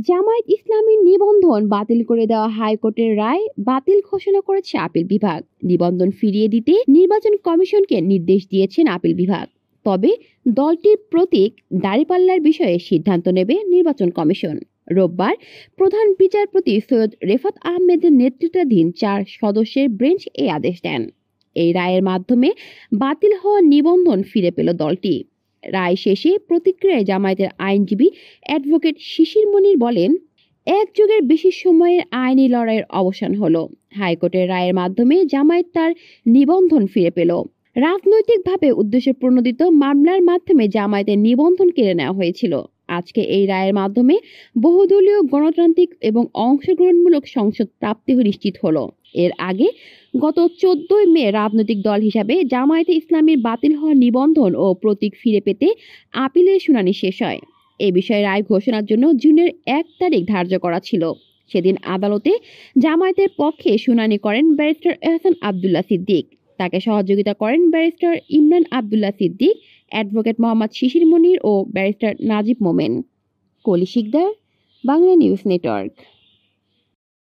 জামায়াত ইসলামীর নিবন্ধন বাতিল করে দেওয়া হাইকোর্টের রায় বাতিল ঘোষণা করেছে আপিল বিভাগ। নিবন্ধন ফিরিয়ে দিতে নির্বাচন কমিশনকে নির্দেশ দিয়েছেন আপিল বিভাগ। তবে দলটির প্রতীক দাঁড়িপাল্লার বিষয়ে সিদ্ধান্ত নেবে নির্বাচন কমিশন। রোববার প্রধান বিচারপতি সৈয়দ রেফাত আহমেদের নেতৃত্বাধীন 4 সদস্যের বেঞ্চ এই আদেশ দেন। এই রায়ের মাধ্যমে বাতিল হওয়া নিবন্ধন ফিরে পেল দলটি। রায় শেষে প্রতিক্রিয়ায় জামায়াতের আইনজীবী অ্যাডভোকেট শিশির মনির বলেন, এক যুগের বেশি সময়ের আইনি লড়াইয়ের অবসান হলো। হাইকোর্টের রায়ের মাধ্যমে জামায়াত তার নিবন্ধন ফিরে পেল। রাজনৈতিকভাবে উদ্দেশ্য প্রণোদিত মামলার মাধ্যমে জামায়াতের নিবন্ধন কেড়ে নেওয়া হয়েছিল। আজকে এই রায়ের মাধ্যমে বহুদলীয় গণতান্ত্রিক এবং অংশগ্রহণমূলক সংসদ প্রাপ্তি নিশ্চিত হলো। এর আগে গত 14 মে রাজনৈতিক দল হিসাবে জামায়াতে ইসলামীর বাতিল হওয়া নিবন্ধন ও প্রতীক ফিরে পেতে আপিলের শুনানি শেষ হয়। এ বিষয়ে রায় ঘোষণার জন্য জুনের 1 তারিখ ধার্য করা ছিল। সেদিন আদালতে জামায়াতের পক্ষে শুনানি করেন ব্যারিস্টার এহসান আব্দুল্লাহ সিদ্দিক। তাকে সহযোগিতা করেন ব্যারিস্টার ইমরান আব্দুল্লাহ সিদ্দিক, অ্যাডভোকেট মোহাম্মদ শিশির মনির ও ব্যারিস্টার নাজিব মোমেন। কলি শিকদার, বাংলা নিউজ নেটওয়ার্ক।